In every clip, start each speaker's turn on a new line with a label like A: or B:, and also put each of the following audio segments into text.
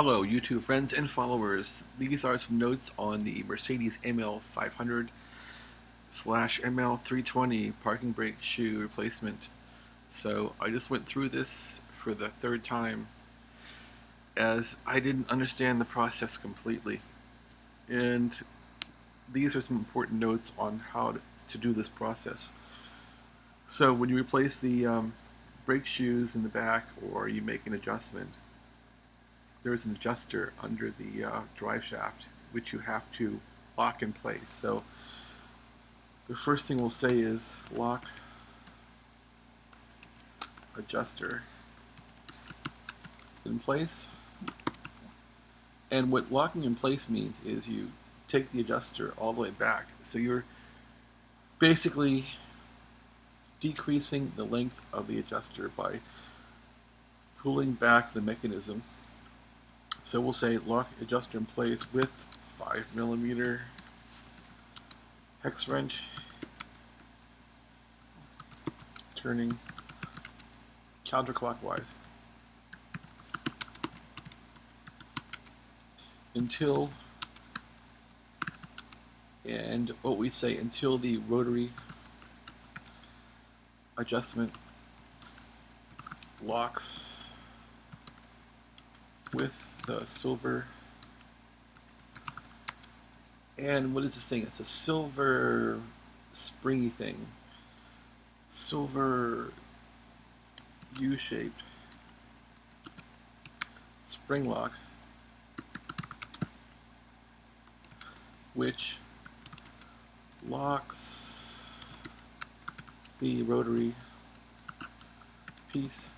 A: Hello, YouTube friends and followers. These are some notes on the Mercedes ML500 / ML320 parking brake shoe replacement. So I just went through this for the third time as I didn't understand the process completely. And these are some important notes on how to do this process. So when you replace the brake shoes in the back or you make an adjustment, there's an adjuster under the drive shaft which you have to lock in place. So the first thing we'll say is lock adjuster in place. And what locking in place means is you take the adjuster all the way back. So you're basically decreasing the length of the adjuster by pulling back the mechanism. So we'll say lock adjuster in place with 5mm hex wrench, turning counterclockwise until, and what we say, until the rotary adjustment locks with the silver. And what is this thing? It's a silver springy thing. Silver U-shaped spring lock, which locks the rotary piece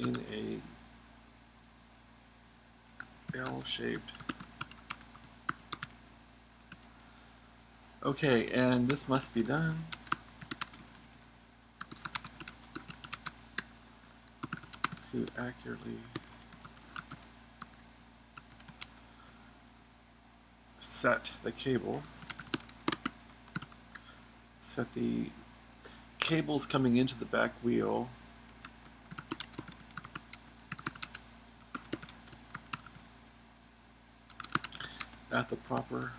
A: in a L-shaped. Okay, and this must be done to accurately set the cable. Set the cables coming into the back wheel at the proper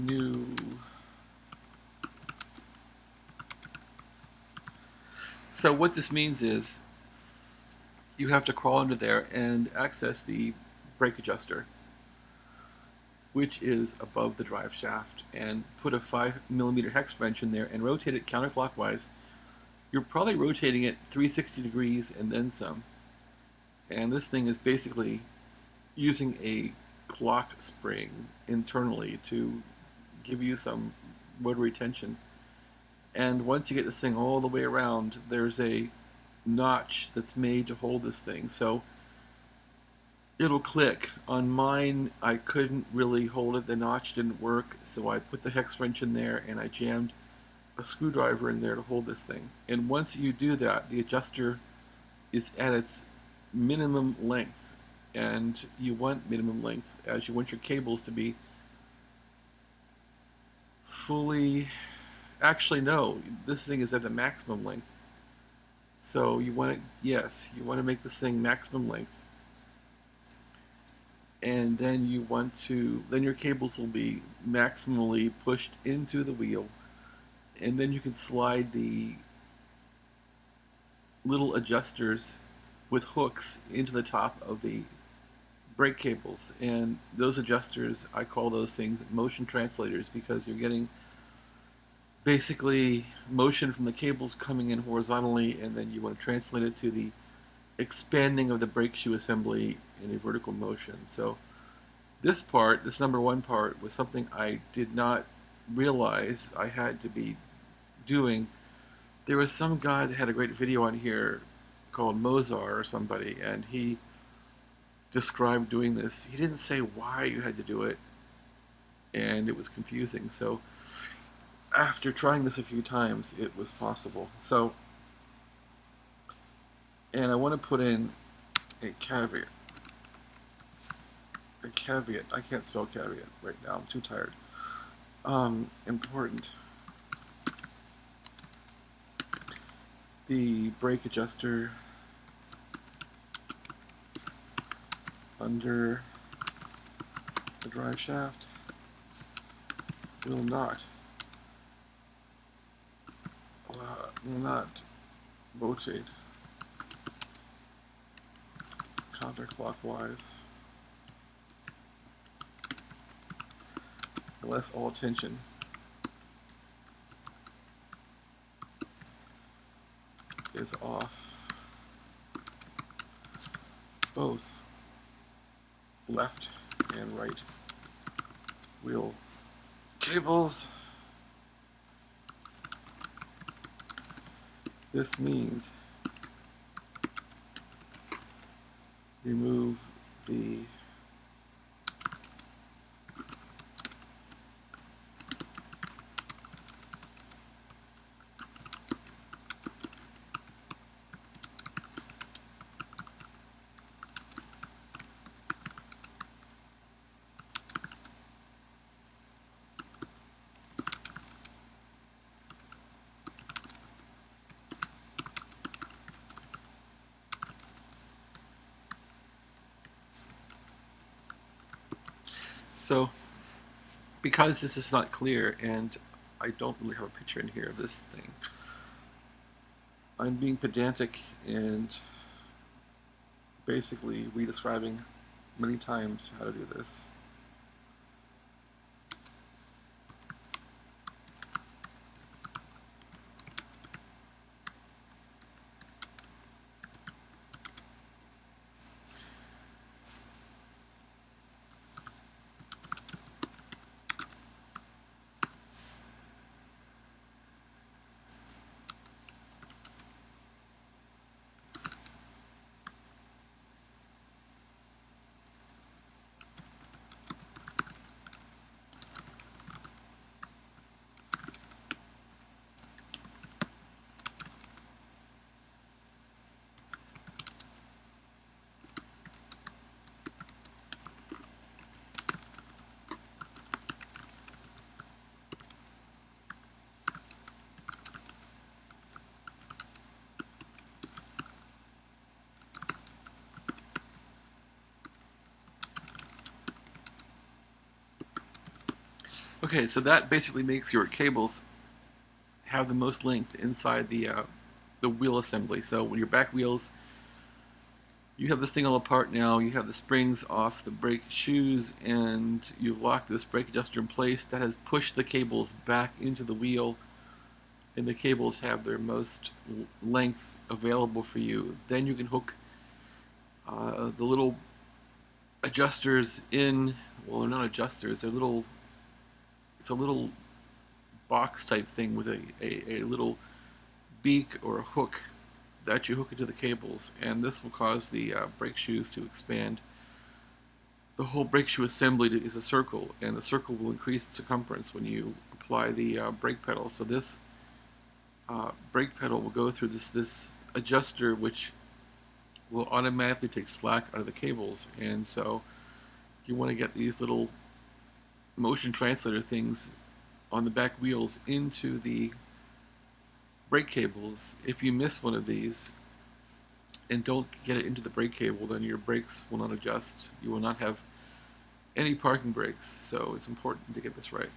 A: new So what this means is you have to crawl under there and access the brake adjuster, which is above the drive shaft, and put a 5mm hex wrench in there and rotate it counterclockwise. You're probably rotating it 360 degrees and then some. And this thing is basically using a clock spring internally to give you some rotary tension. And once you get this thing all the way around, there's a notch that's made to hold this thing. So it'll click. On mine, I couldn't really hold it. The notch didn't work, so I put the hex wrench in there and I jammed a screwdriver in there to hold this thing. And once you do that, the adjuster is at its minimum length. And you want minimum length as you want your cables to be fully... Actually, no, this thing is at the maximum length. So you want to, yes, you want to make this thing maximum length. And then you want to, then your cables will be maximally pushed into the wheel. And then you can slide the little adjusters with hooks into the top of the brake cables. And those adjusters, I call those things motion translators, because you're getting basically motion from the cables coming in horizontally, and then you want to translate it to the expanding of the brake shoe assembly in a vertical motion. So this part, this number one part, was something I did not realize I had to be doing. There was some guy that had a great video on here called Mozart or somebody, and he described doing this. He didn't say why you had to do it, and it was confusing. So after trying this a few times, it was possible. So, and I want to put in a caveat. A caveat. I can't spell caveat right now. I'm too tired. Important. the brake adjuster under the drive shaft will not rotate counterclockwise unless all tension is off both left and right wheel cables. This means remove the so because this is not clear and I don't really have a picture in here of this thing, I'm being pedantic and basically redescribing many times how to do this. Okay, so that basically makes your cables have the most length inside the wheel assembly. So when your back wheels, you have this thing all apart now, you have the springs off the brake shoes, and you've locked this brake adjuster in place. That has pushed the cables back into the wheel, and the cables have their most length available for you. Then you can hook the little adjusters in. Well, they're not adjusters, they're little, it's a little box type thing with a little beak or a hook that you hook into the cables, and this will cause the brake shoes to expand. The whole brake shoe assembly is a circle, and the circle will increase in circumference when you apply the brake pedal. So this brake pedal will go through this adjuster, which will automatically take slack out of the cables, and so you want to get these little motion translator things on the back wheels into the brake cables. If you miss one of these and don't get it into the brake cable, then your brakes will not adjust. You will not have any parking brakes, so it's important to get this right.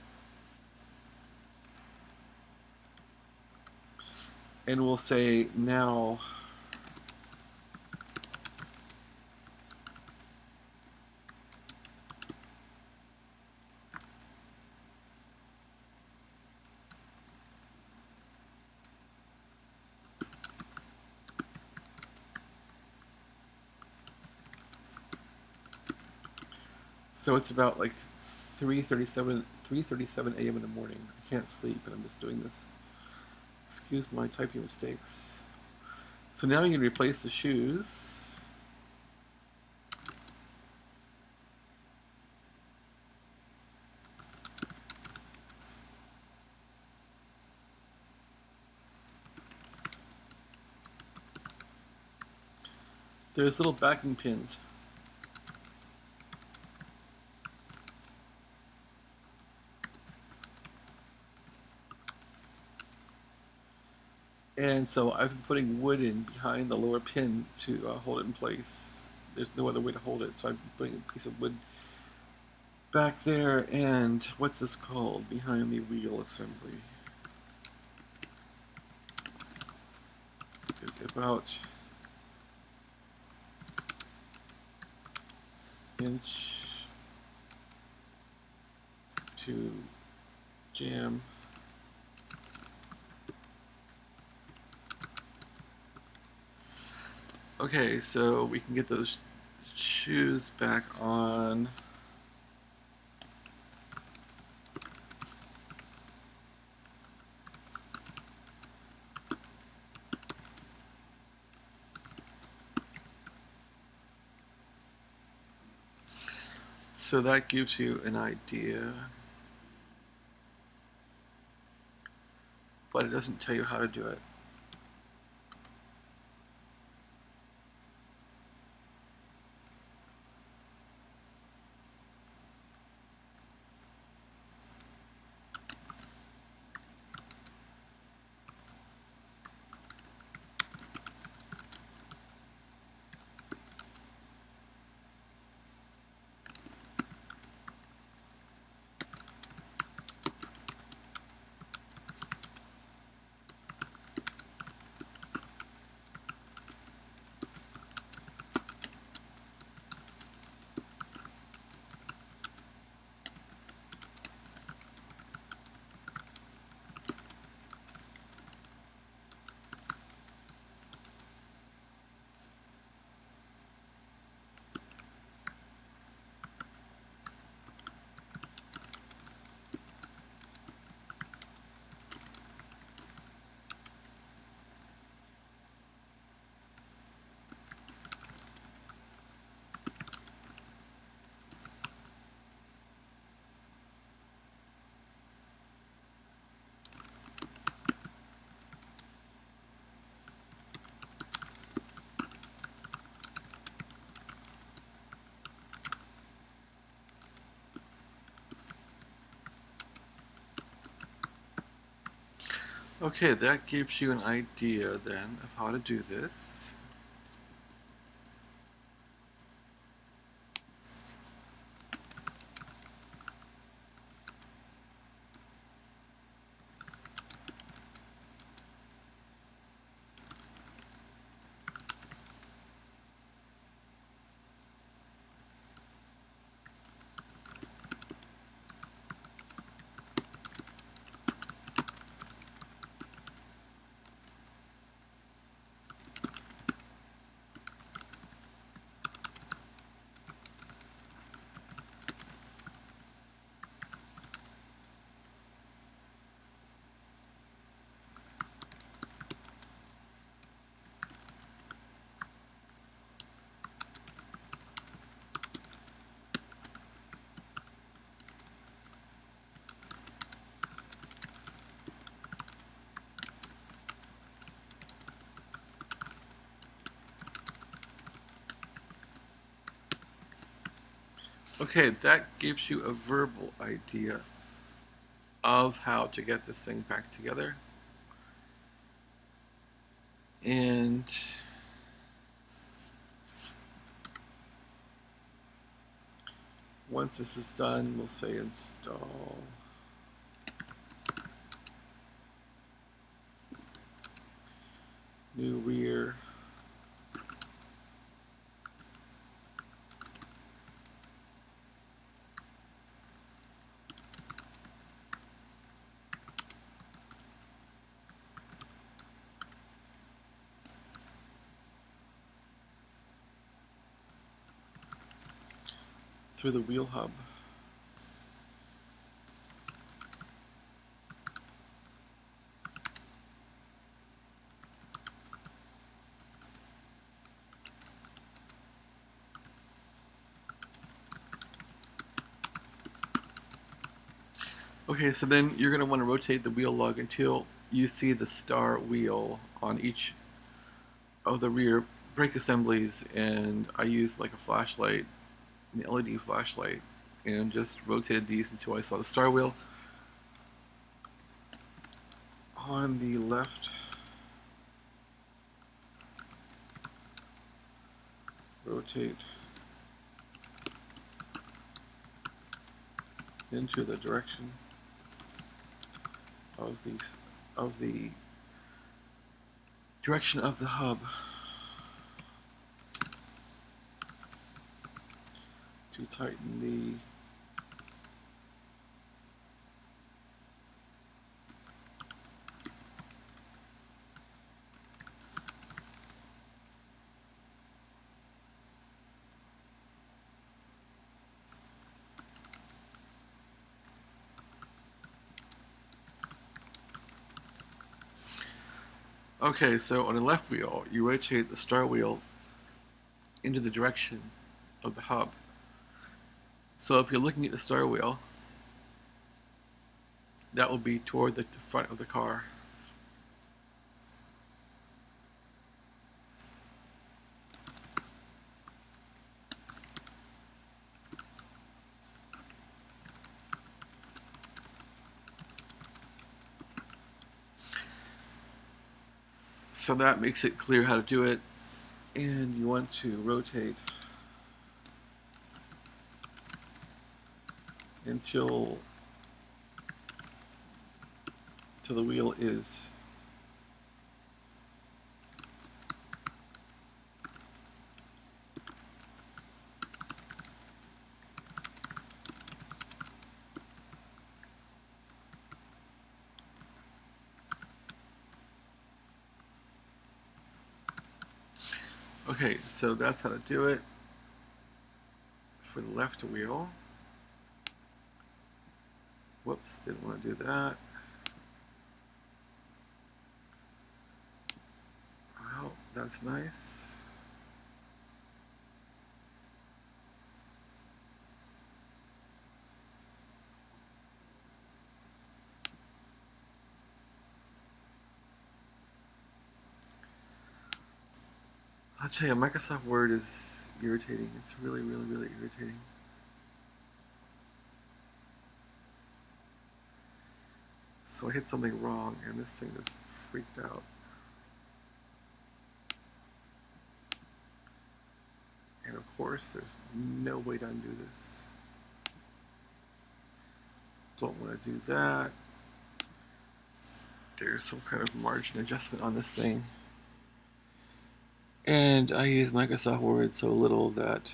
A: And we'll say now so it's about like 3:37 a.m. in the morning. I can't sleep and I'm just doing this. Excuse my typing mistakes. So now you can replace the shoes. There's little backing pins. And so I've been putting wood in behind the lower pin to hold it in place. There's no other way to hold it, so I'm putting a piece of wood back there. And what's this called? Behind the wheel assembly. It's about inch to jam. Okay, so we can get those shoes back on. So that gives you an idea, but it doesn't tell you how to do it. Okay, that gives you an idea then of how to do this. Okay, that gives you a verbal idea of how to get this thing back together. And once this is done, we'll say install. New rear. Through the wheel hub. Okay, so then you're going to want to rotate the wheel lug until you see the star wheel on each of the rear brake assemblies, and I used like a flashlight, an LED flashlight, and just rotated these until I saw the star wheel on the left rotate into the direction of the direction of the hub to tighten the Okay, so on the left wheel, you rotate the star wheel into the direction of the hub. So if you're looking at the star wheel, that will be toward the front of the car. So that makes it clear how to do it. And you want to rotate until the wheel is okay, so that's how to do it for the left wheel. Whoops, didn't want to do that. Well, that's nice. I'll tell you, Microsoft Word is irritating. It's really, really, really irritating. So I hit something wrong, and this thing just freaked out. And of course, there's no way to undo this. Don't want to do that. There's some kind of margin adjustment on this thing. And I use Microsoft Word so little that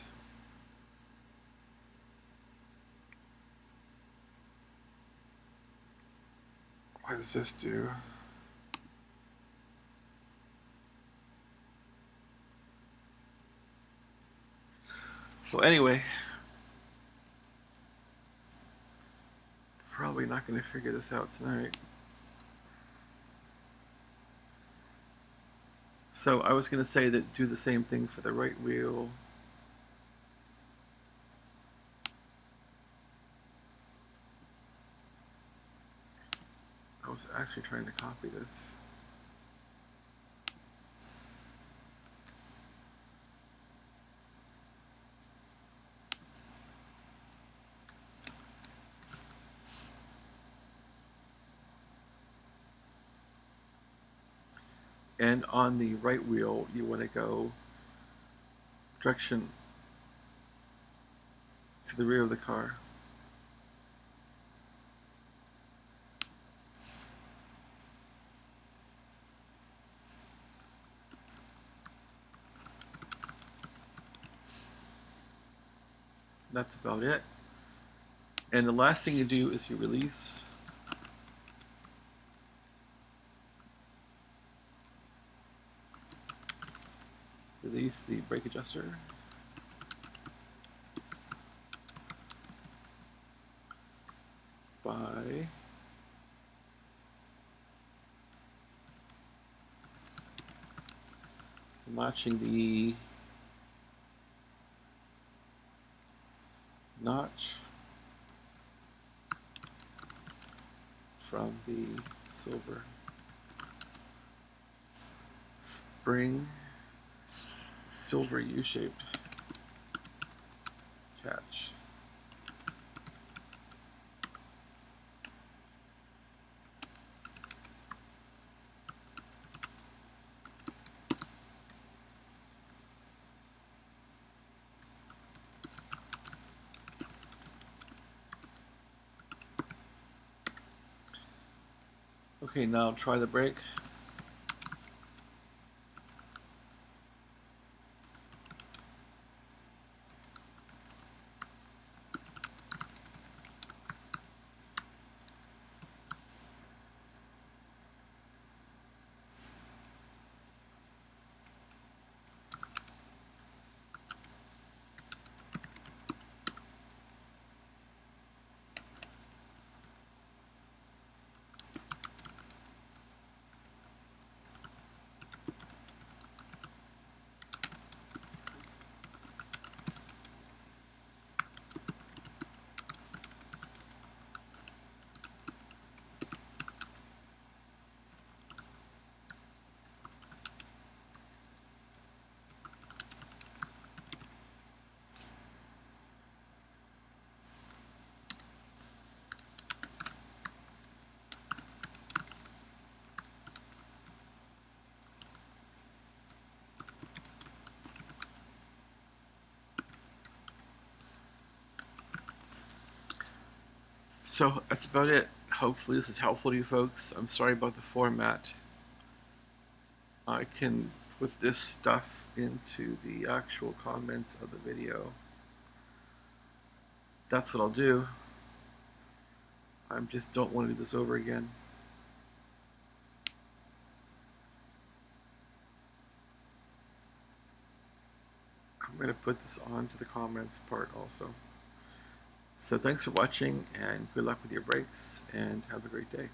A: what does this do? Well, anyway, probably not going to figure this out tonight. So I was going to say that do the same thing for the right wheel. I was actually trying to copy this. And on the right wheel, you want to go direction to the rear of the car. That's about it. And the last thing you do is you release. Release the brake adjuster. By latching the notch from the silver spring silver U-shaped catch. Okay, now try the brake. So that's about it. Hopefully this is helpful to you folks. I'm sorry about the format. I can put this stuff into the actual comments of the video. That's what I'll do. I just don't want to do this over again. I'm going to put this onto the comments part also. So thanks for watching, and good luck with your brakes, and have a great day.